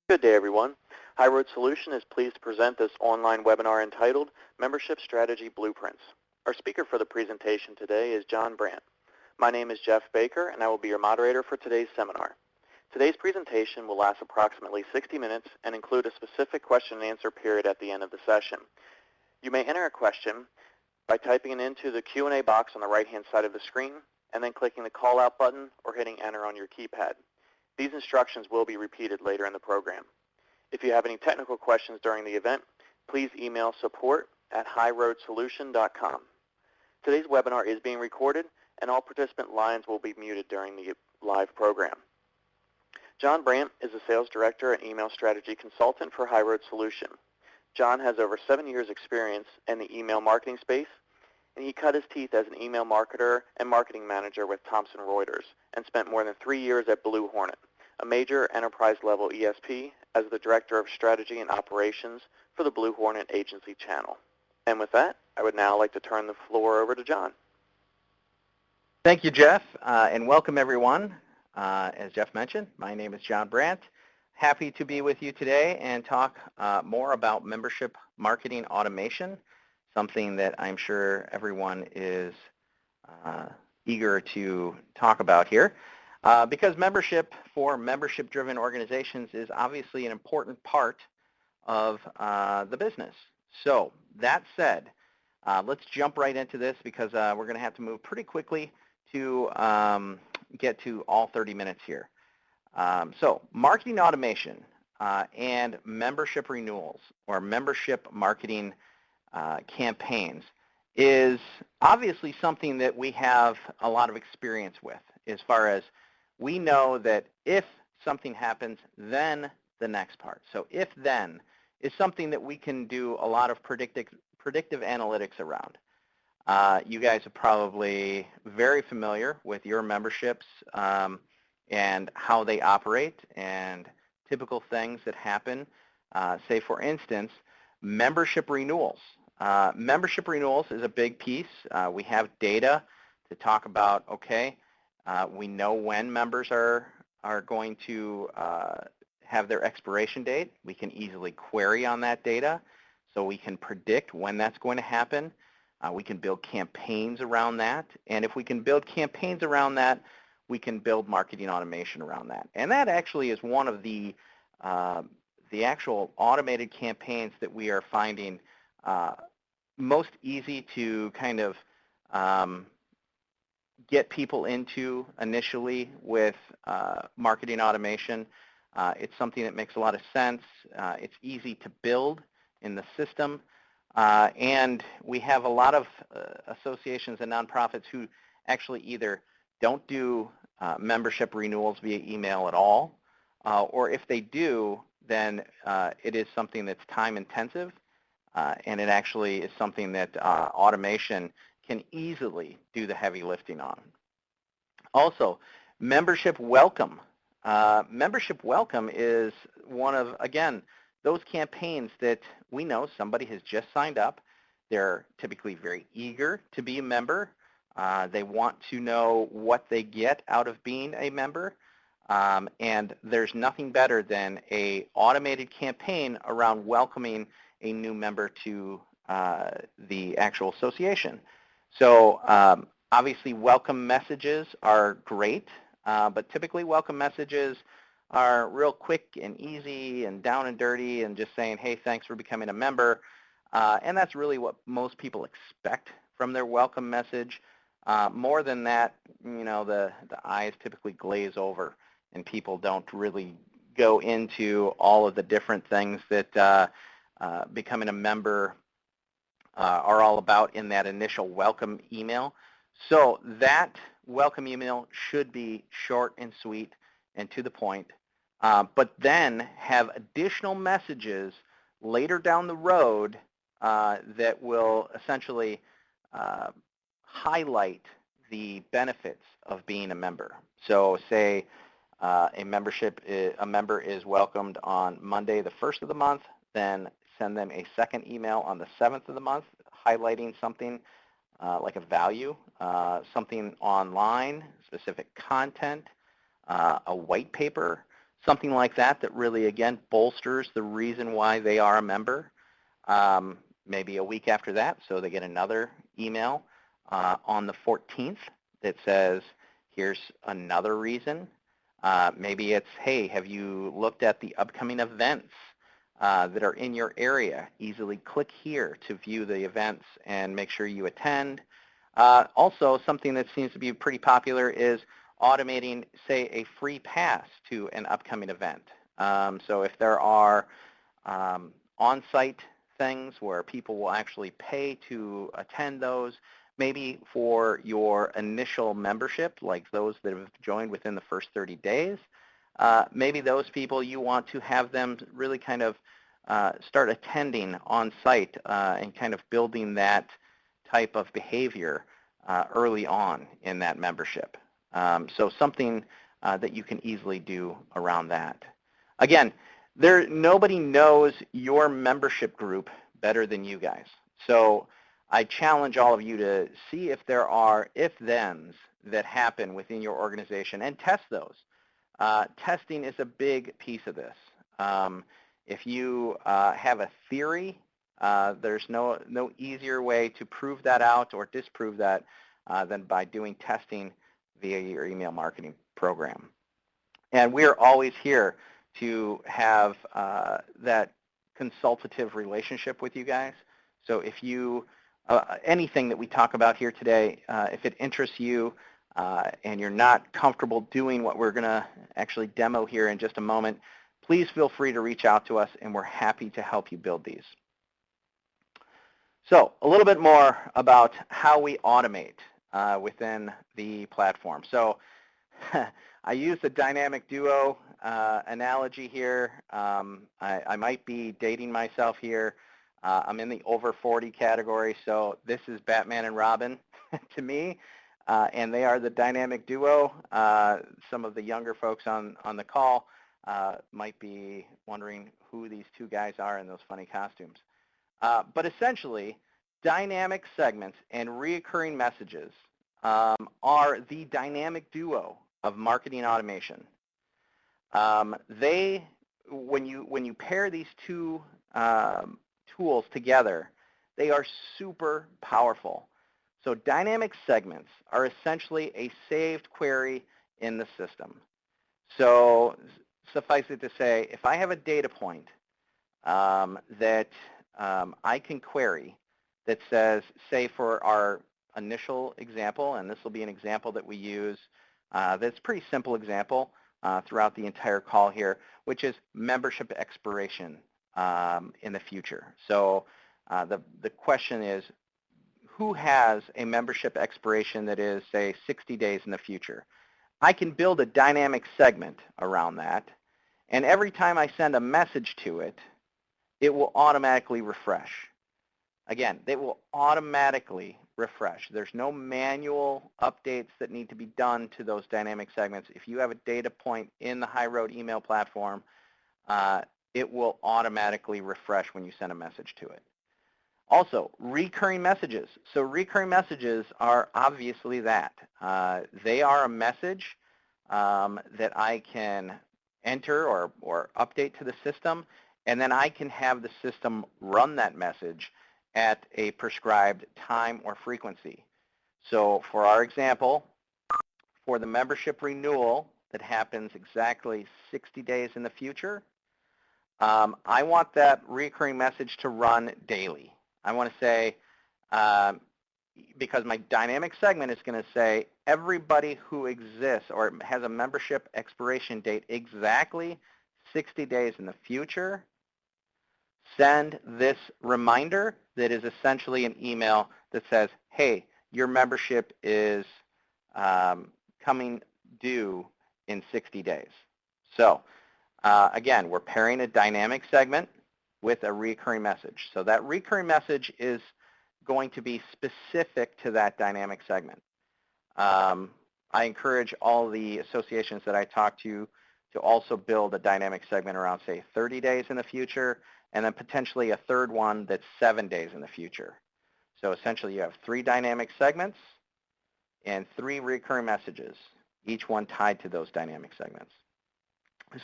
Good day, everyone. HighRoad Solution is pleased to present this online webinar entitled Membership Strategy Blueprints. Our speaker for the presentation today is John Brandt. My name is Jeff Baker, and I will be your moderator for today's seminar. Today's presentation will last approximately 60 minutes and include a specific question and answer period at the end of the session. You may enter a question by typing it into the Q&A box on the right-hand side of the screen and then clicking the call out button or hitting enter on your keypad. These instructions will be repeated later in the program. If you have any technical questions during the event, please email support@highroadsolution.com. Today's webinar is being recorded, and all participant lines will be muted during the live program. John Brandt is a Sales Director and Email Strategy Consultant for HighRoad Solution. John has over 7 years' experience in the email marketing space, and he cut his teeth as an email marketer and marketing manager with Thomson Reuters and spent more than 3 years at Blue Hornet, a major enterprise-level ESP, as the Director of Strategy and Operations for the Blue Hornet Agency channel. And with that, I would now like to turn the floor over to John. Thank you, Jeff, and welcome everyone. As Jeff mentioned, my name is John Brandt. Happy to be with you today and talk more about membership marketing automation, something that I'm sure everyone is eager to talk about here. Because membership for membership-driven organizations is obviously an important part of the business. So that said, let's jump right into this because we're going to have to move pretty quickly to get to all 30 minutes here. So marketing automation and membership renewals or membership marketing campaigns is obviously something that we have a lot of experience with, as far as we know that if something happens, then the next part. So if then is something that we can do a lot of predictive analytics around. You guys are probably very familiar with your memberships and how they operate and typical things that happen. Say, for instance, membership renewals. Membership renewals is a big piece. We have data to talk about, okay, we know when members are going to have their expiration date. We can easily query on that data, so we can predict when that's going to happen. We can build campaigns around that, and if we can build campaigns around that, we can build marketing automation around that. And that actually is one of the actual automated campaigns that we are finding most easy to kind of get people into initially with marketing automation. It's something that makes a lot of sense. It's easy to build in the system. And we have a lot of associations and nonprofits who actually either don't do membership renewals via email at all, or if they do, then it is something that's time intensive, and it actually is something that automation can easily do the heavy lifting on. Also, membership welcome. Membership welcome is one of, again, those campaigns that we know somebody has just signed up. They're typically very eager to be a member. They want to know what they get out of being a member. And there's nothing better than an automated campaign around welcoming a new member to the actual association. So obviously welcome messages are great, but typically welcome messages are real quick and easy and down and dirty and just saying, hey, thanks for becoming a member. And that's really what most people expect from their welcome message. More than that, you know, the eyes typically glaze over and people don't really go into all of the different things that becoming a member are all about in that initial welcome email. So that welcome email should be short and sweet and to the point, but then have additional messages later down the road that will essentially highlight the benefits of being a member. So say a member is welcomed on Monday the 1st of the month, then send them a second email on the 7th of the month highlighting something like a value, something online, specific content, a white paper, something like that that really, again, bolsters the reason why they are a member. Maybe a week after that, so they get another email on the 14th that says, here's another reason. Maybe it's, hey, have you looked at the upcoming events that are in your area? Easily click here to view the events and make sure you attend. Also, something that seems to be pretty popular is automating, say, a free pass to an upcoming event. So if there are on-site things where people will actually pay to attend those, maybe for your initial membership, like those that have joined within the first 30 days, maybe those people you want to have them really kind of start attending on-site and kind of building that type of behavior early on in that membership. So something that you can easily do around that. Again, nobody knows your membership group better than you guys. So I challenge all of you to see if there are if-thens that happen within your organization and test those. Testing is a big piece of this. If you have a theory, there's no easier way to prove that out or disprove that than by doing testing via your email marketing program. And we are always here to have that consultative relationship with you guys. So if you, anything that we talk about here today, if it interests you and you're not comfortable doing what we're going to actually demo here in just a moment, please feel free to reach out to us and we're happy to help you build these. So a little bit more about how we automate within the platform. So I use the dynamic duo analogy here. I might be dating myself here. I'm in the over 40 category, so this is Batman and Robin to me, and they are the dynamic duo. Some of the younger folks on the call might be wondering who these two guys are in those funny costumes. But essentially, dynamic segments and reoccurring messages are the dynamic duo of marketing automation. When you pair these two tools together, they are super powerful. So dynamic segments are essentially a saved query in the system. So suffice it to say, if I have a data point that I can query that says, say for our initial example, and this will be an example that we use that's a pretty simple example throughout the entire call here, which is membership expiration in the future. So the question is, who has a membership expiration that is, say, 60 days in the future? I can build a dynamic segment around that, and every time I send a message to it, it will automatically refresh. Again, they will automatically refresh. There's no manual updates that need to be done to those dynamic segments. If you have a data point in the HighRoad email platform, it will automatically refresh when you send a message to it. Also, recurring messages. So recurring messages are obviously that. They are a message that I can enter or update to the system, and then I can have the system run that message at a prescribed time or frequency. So for our example, for the membership renewal that happens exactly 60 days in the future, I want that recurring message to run daily. I want to say, because my dynamic segment is going to say everybody who exists or has a membership expiration date exactly 60 days in the future, send this reminder that is essentially an email that says, hey, your membership is coming due in 60 days. So again, we're pairing a dynamic segment with a recurring message. So that recurring message is going to be specific to that dynamic segment. I encourage all the associations that I talk to also build a dynamic segment around, say, 30 days in the future, and then potentially a third one that's 7 days in the future. So essentially you have 3 dynamic segments and 3 recurring messages, each one tied to those dynamic segments.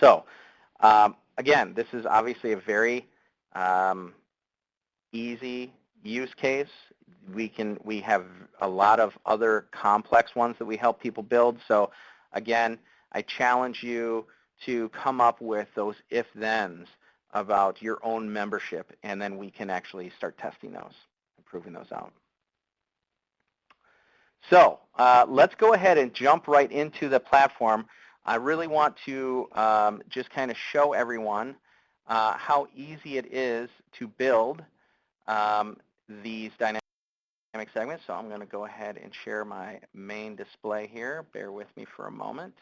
So again, this is obviously a very easy use case. We have a lot of other complex ones that we help people build. So again, I challenge you to come up with those if-thens about your own membership, and then we can actually start testing those and proving those out. So let's go ahead and jump right into the platform. I really want to just kind of show everyone how easy it is to build these dynamic segments. So I'm going to go ahead and share my main display here. Bear with me for a moment.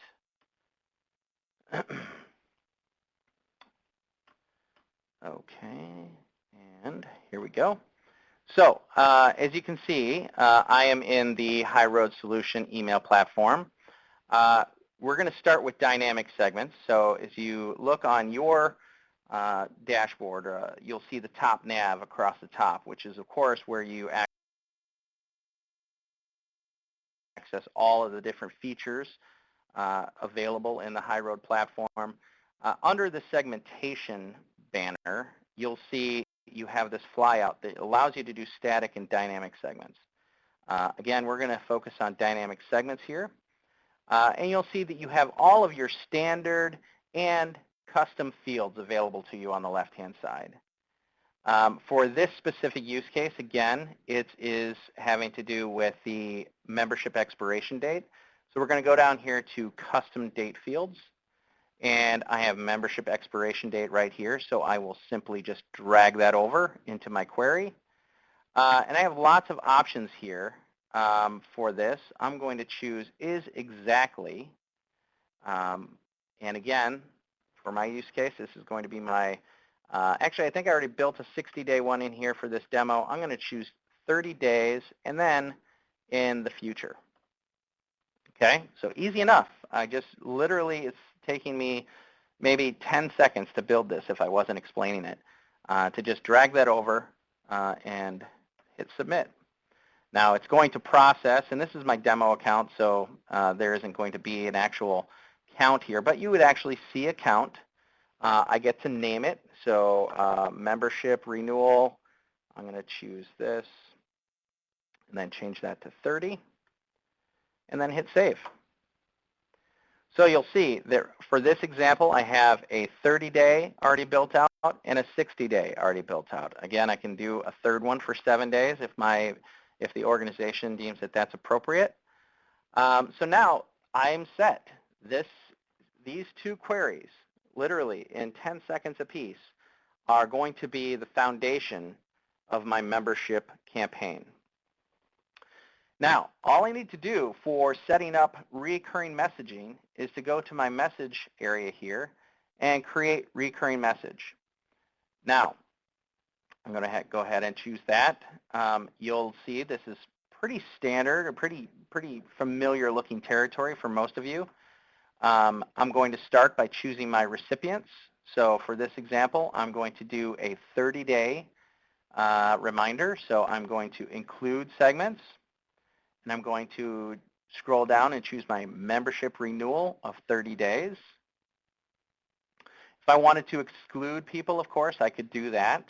Okay, and here we go. So as you can see, I am in the HighRoad Solution email platform. We're going to start with dynamic segments. So as you look on your dashboard, you'll see the top nav across the top, which is, of course, where you access all of the different features available in the HighRoad platform. Under the segmentation banner, you'll see you have this flyout that allows you to do static and dynamic segments. Again, we're going to focus on dynamic segments here. And you'll see that you have all of your standard and custom fields available to you on the left-hand side. For this specific use case, again, it is having to do with the membership expiration date. So we're going to go down here to custom date fields. And I have membership expiration date right here, so I will simply just drag that over into my query. And I have lots of options here for this. I'm going to choose is exactly. And again, for my use case, this is going to be my, actually, I think I already built a 60-day one in here for this demo. I'm going to choose 30 days and then in the future. Okay, so easy enough. I just literally, it's taking me maybe 10 seconds to build this if I wasn't explaining it, to just drag that over and hit submit. Now it's going to process, and this is my demo account, so there isn't going to be an actual count here, but you would actually see a count. I get to name it, so membership renewal, I'm going to choose this, and then change that to 30, and then hit save. So you'll see that for this example, I have a 30-day already built out and a 60-day already built out. Again, I can do a third one for 7 days if the organization deems that that's appropriate. So now I'm set. These two queries, literally in 10 seconds apiece, are going to be the foundation of my membership campaign. Now, all I need to do for setting up recurring messaging is to go to my message area here and create recurring message. Now, I'm going to go ahead and choose that. You'll see this is pretty standard or pretty familiar looking territory for most of you. I'm going to start by choosing my recipients. So for this example, I'm going to do a 30-day reminder. So I'm going to include segments. And I'm going to scroll down and choose my membership renewal of 30 days. If I wanted to exclude people, of course, I could do that.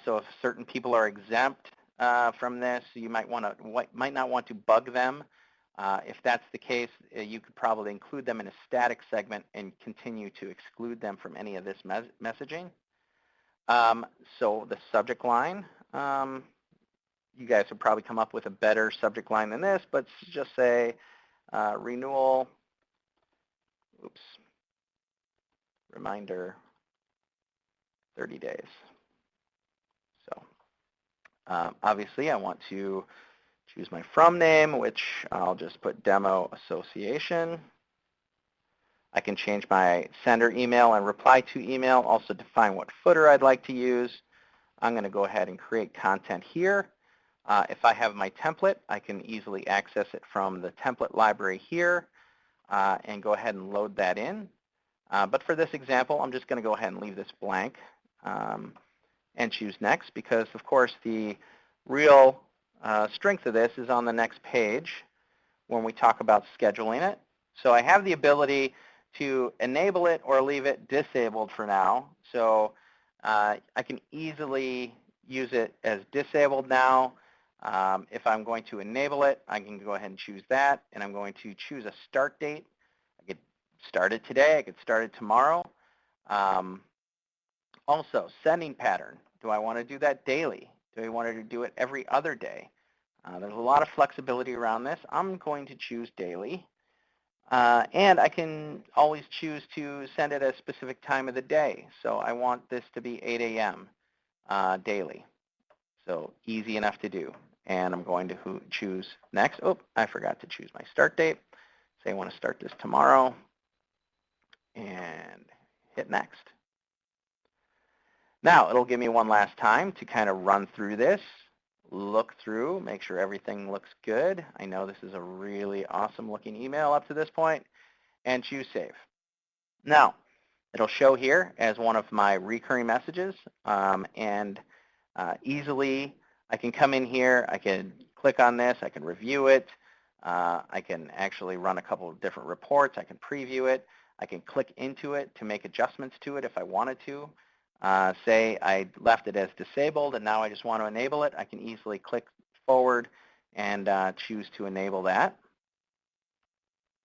So if certain people are exempt from this, you might not want to bug them. If that's the case, you could probably include them in a static segment and continue to exclude them from any of this messaging. So the subject line, you guys would probably come up with a better subject line than this, but just say renewal, reminder, 30 days. So obviously I want to choose my from name, which I'll just put demo association. I can change my sender email and reply to email, also define what footer I'd like to use. I'm going to go ahead and create content here. If I have my template, I can easily access it from the template library here and go ahead and load that in. But for this example, I'm just going to go ahead and leave this blank and choose next because, of course, the real strength of this is on the next page when we talk about scheduling it. So I have the ability to enable it or leave it disabled for now. So I can easily use it as disabled now. If I'm going to enable it, I can go ahead and choose that, and I'm going to choose a start date. I could start it today. I could start it tomorrow. Also, sending pattern. Do I want to do that daily? Do I want to do it every other day? There's a lot of flexibility around this. I'm going to choose daily. And I can always choose to send it at a specific time of the day. So I want this to be 8 a.m. Daily. So easy enough to do. And I'm going to choose next. Oh, I forgot to choose my start date. Say I want to start this tomorrow. And hit next. Now, it'll give me one last time to kind of run through this, look through, make sure everything looks good. I know this is a really awesome looking email up to this point, and choose Save. Now, it'll show here as one of my recurring messages, and easily I can come in here, I can click on this, I can review it, I can actually run a couple of different reports, I can preview it, I can click into it to make adjustments to it if I wanted to. Say I left it as disabled and now I just want to enable it, I can easily click forward and choose to enable that.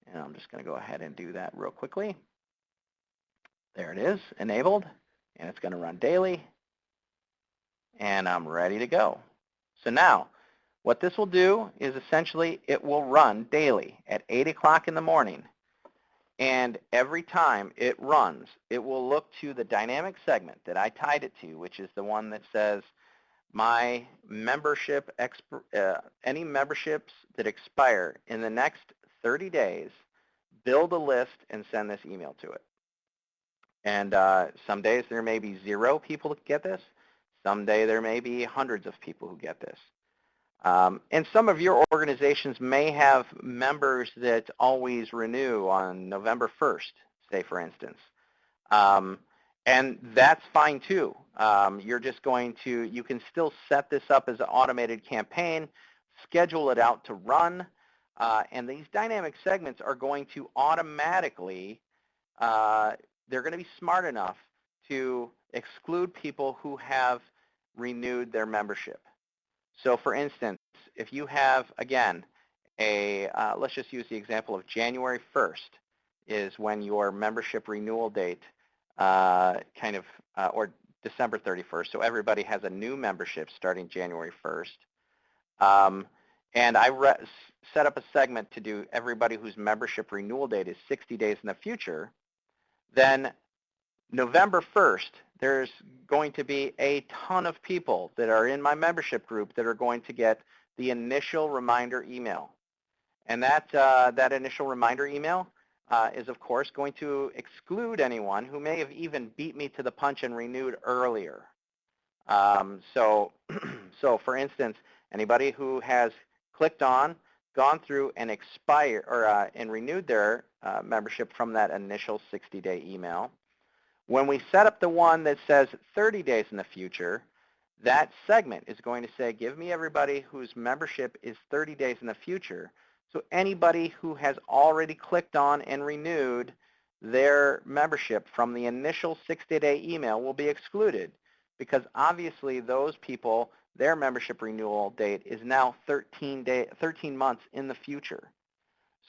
And I'm just going to go ahead and do that real quickly. There it is, enabled, and it's going to run daily. And I'm ready to go. So now, what this will do is essentially it will run daily at 8 o'clock in the morning. And every time it runs, it will look to the dynamic segment that I tied it to, which is the one that says my membership, any memberships that expire in the next 30 days, build a list and send this email to it. And some days there may be 0 people who get this. Someday there may be hundreds of people who get this. And some of your organizations may have members that always renew on November 1st, say for instance. And that's fine too. You're just going to, you can still set this up as an automated campaign, schedule it out to run, and these dynamic segments are going to automatically, they're going to be smart enough to exclude people who have renewed their membership. So for instance, if you have, again, let's just use the example of January 1st is when your membership renewal date or December 31st. So everybody has a new membership starting January 1st. And I set up a segment to do everybody whose membership renewal date is 60 days in the future. Then November 1st, there's going to be a ton of people that are in my membership group that are going to get the initial reminder email. And that initial reminder email is, of course, going to exclude anyone who may have even beat me to the punch and renewed earlier. So for instance, anybody who has clicked on, gone through, and expired or and renewed their membership from that initial 60-day email, when we set up the one that says 30 days in the future, that segment is going to say, give me everybody whose membership is 30 days in the future. So anybody who has already clicked on and renewed their membership from the initial 60-day email will be excluded because obviously those people, their membership renewal date is now 13 months in the future.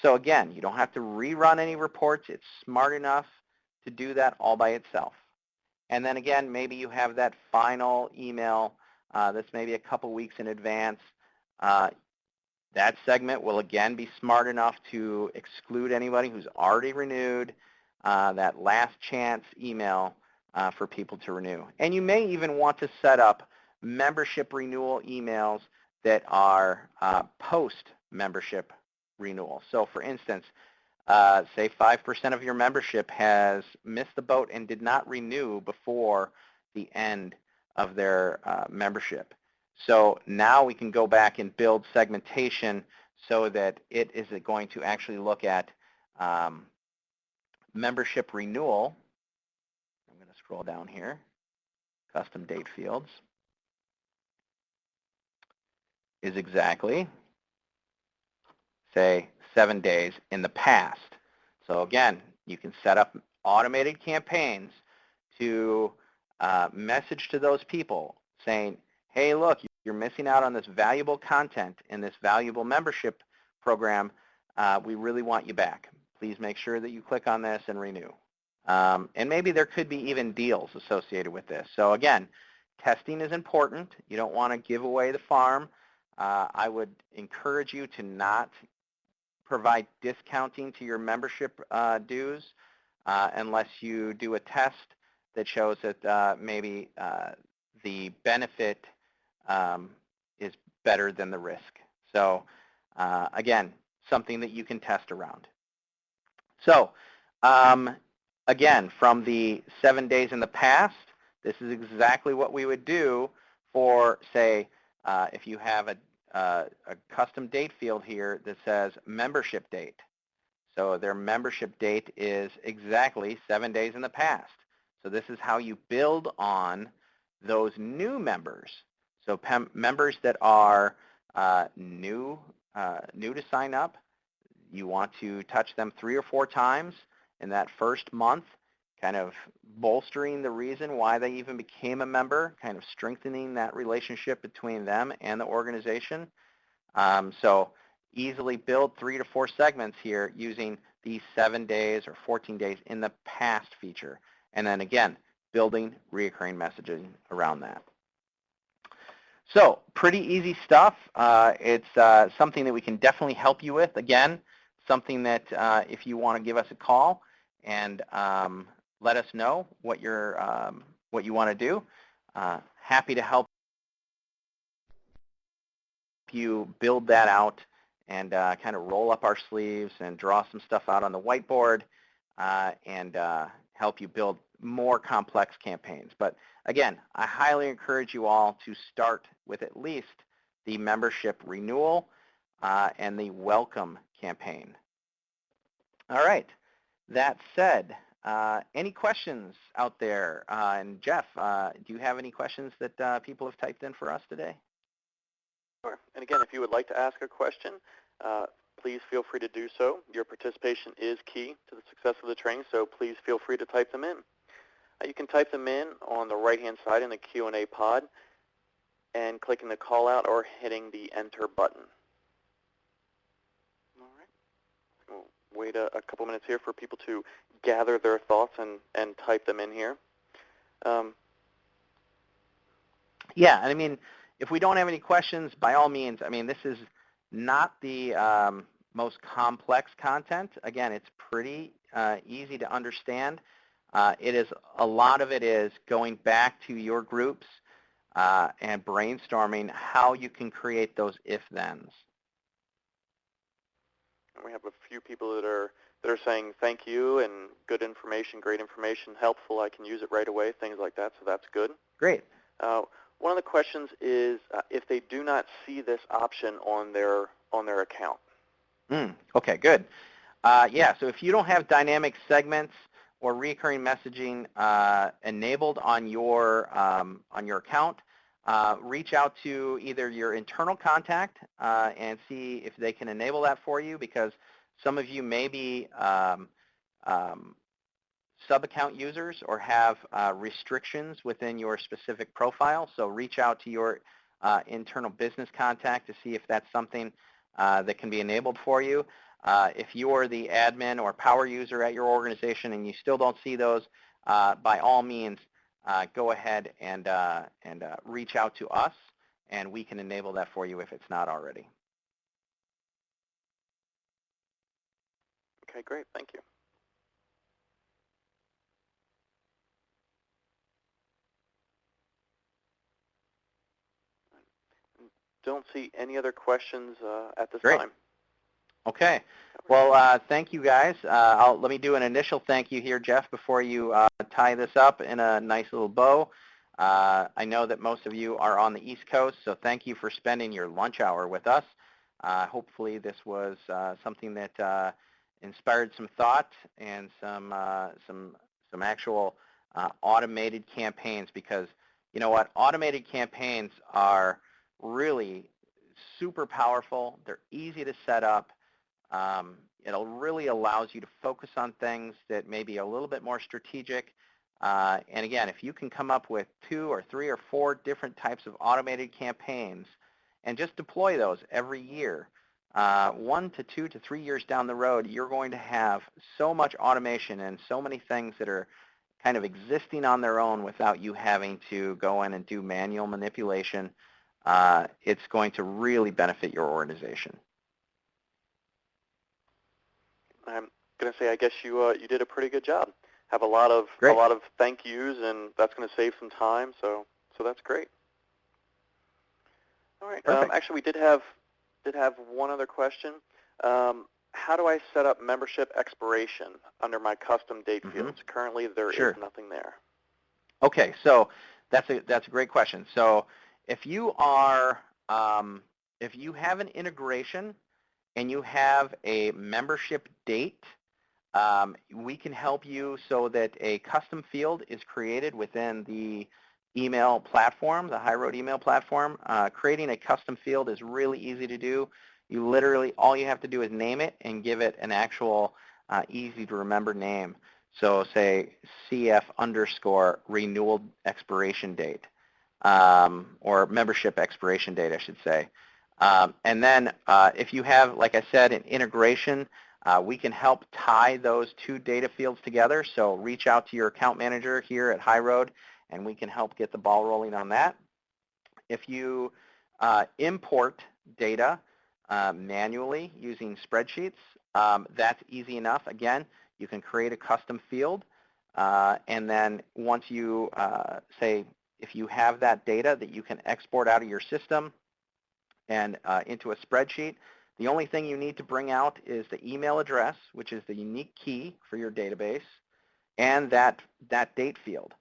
So again, you don't have to rerun any reports. It's smart enough to do that all by itself. And then again, maybe you have that final email that's maybe a couple weeks in advance. That segment will again be smart enough to exclude anybody who's already renewed that last chance email for people to renew. And you may even want to set up membership renewal emails that are post-membership renewal. So for instance, say 5% of your membership has missed the boat and did not renew before the end of their membership. So now we can go back and build segmentation so that it is going to actually look at membership renewal. I'm going to scroll down here, custom date fields, is exactly, say, 7 days in the past. So again, You can set up automated campaigns to message to those people saying, hey, look, you're missing out on this valuable content in this valuable membership program. We really want you back. Please make sure that you click on this and renew. And maybe there could be even deals associated with this. So again, testing is important. You don't want to give away the farm. I would encourage you to not provide discounting to your membership dues unless you do a test that shows that maybe the benefit is better than the risk. So again, something that you can test around. So again, from the 7 days in the past, this is exactly what we would do for, say, if you have a custom date field here that says membership date. So their membership date is exactly 7 days in the past. So this is how you build on those new members. So members that are new to sign up, you want to touch them 3 or 4 times in that first month, kind of bolstering the reason why they even became a member, kind of strengthening that relationship between them and the organization. So easily build 3 to 4 segments here using these 7 days or 14 days in the past feature. And then again, building recurring messaging around that. So pretty easy stuff. It's something that we can definitely help you with. Again, something that if you want to give us a call and let us know what you want to do, happy to help you build that out and kind of roll up our sleeves and draw some stuff out on the whiteboard and help you build more complex campaigns. But again, I highly encourage you all to start with at least the membership renewal and the welcome campaign. All right, that said, any questions out there? And Jeff, do you have any questions that people have typed in for us today? Sure. And again, if you would like to ask a question, please feel free to do so. Your participation is key to the success of the training, so please feel free to type them in. You can type them in on the right-hand side in the Q&A pod and clicking the call out or hitting the enter button. All right. We'll wait a couple minutes here for people to gather their thoughts and type them in here. Yeah, I mean, if we don't have any questions, by all means, I mean, this is not the most complex content. Again, it's pretty easy to understand. A lot of it is going back to your groups and brainstorming how you can create those if-thens. And we have a few people that are saying thank you and good information, great information, helpful, I can use it right away, things like that, so that's good. Great. One of the questions is if they do not see this option on their account. Okay, good. Yeah, so if you don't have dynamic segments or recurring messaging enabled on your account, reach out to either your internal contact and see if they can enable that for you, because some of you may be sub-account users or have restrictions within your specific profile. So reach out to your internal business contact to see if that's something that can be enabled for you. If you're the admin or power user at your organization and you still don't see those, by all means, go ahead and reach out to us, and we can enable that for you if it's not already. Okay, great. Thank you. Don't see any other questions at this time. Okay. Well, thank you, guys. Let me do an initial thank you here, Jeff, before you tie this up in a nice little bow. I know that most of you are on the East Coast, so thank you for spending your lunch hour with us. Hopefully this was something that inspired some thought and some actual automated campaigns, because you know what? Automated campaigns are really super powerful. They're easy to set up. It really allows you to focus on things that may be a little bit more strategic. And again, if you can come up with 2 or 3 or 4 different types of automated campaigns and just deploy those every year, 1 to 2 to 3 years down the road, you're going to have so much automation and so many things that are kind of existing on their own without you having to go in and do manual manipulation. It's going to really benefit your organization. I'm going to say, I guess you did a pretty good job. Have a lot of thank yous, and that's going to save some time. So that's great. All right. Actually, we did have one other question. How do I set up membership expiration under my custom date fields? Currently, there is nothing there. Okay, so that's a great question. So if you are if you have an integration and you have a membership date, we can help you so that a custom field is created within the email platform, the HighRoad email platform. Creating a custom field is really easy to do. You literally, all you have to do is name it and give it an actual easy to remember name. So say CF _ renewal expiration date, or membership expiration date, I should say. And then if you have, like I said, an integration, we can help tie those 2 data fields together. So reach out to your account manager here at HighRoad, and we can help get the ball rolling on that. If you import data manually using spreadsheets, that's easy enough. Again, you can create a custom field, and then once you say, if you have that data that you can export out of your system and into a spreadsheet, the only thing you need to bring out is the email address, which is the unique key for your database, and that date field.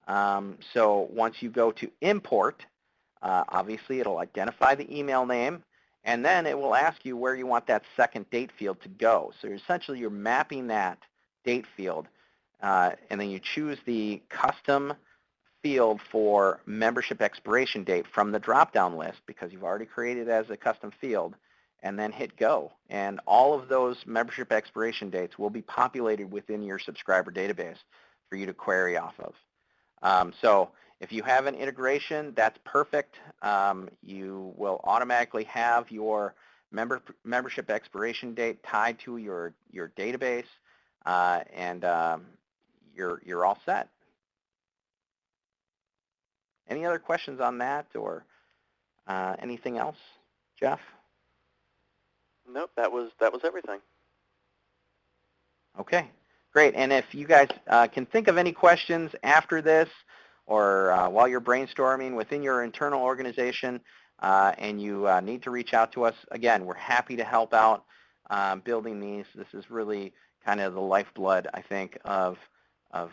So once you go to import, obviously it'll identify the email name, and then it will ask you where you want that second date field to go. So essentially you're mapping that date field, and then you choose the custom field for membership expiration date from the drop-down list because you've already created it as a custom field, and then hit go. And all of those membership expiration dates will be populated within your subscriber database for you to query off of. So if you have an integration, that's perfect. You will automatically have your membership expiration date tied to your database, and you're all set. Any other questions on that, or anything else, Jeff? Nope, that was everything. Okay, great. And if you guys can think of any questions after this, or while you're brainstorming within your internal organization, and you need to reach out to us, again, we're happy to help out building these. This is really kind of the lifeblood, I think, of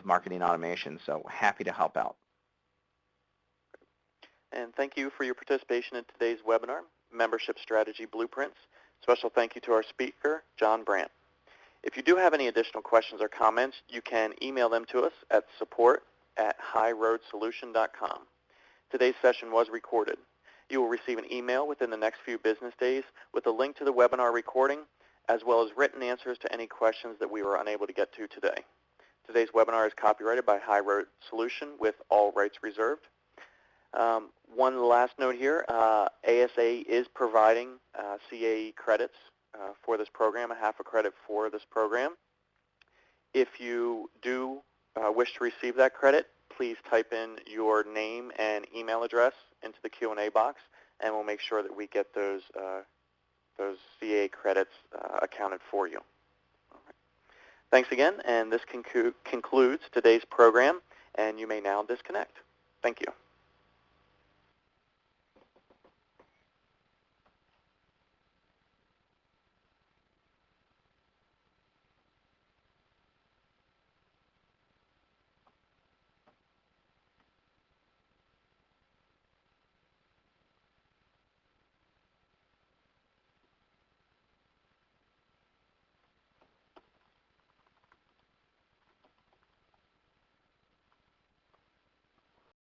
marketing automation. So happy to help out. And thank you for your participation in today's webinar, Membership Strategy Blueprints. Special thank you to our speaker, John Brandt. If you do have any additional questions or comments, you can email them to us at support@highroadsolution.com. Today's session was recorded. You will receive an email within the next few business days with a link to the webinar recording, as well as written answers to any questions that we were unable to get to today. Today's webinar is copyrighted by HighRoad Solution with all rights reserved. One last note here, ASA is providing CAE credits for this program, a half a credit for this program. If you do wish to receive that credit, please type in your name and email address into the Q&A box, and we'll make sure that we get those CAE credits accounted for you. All right. Thanks again, and this concludes today's program, and you may now disconnect. Thank you.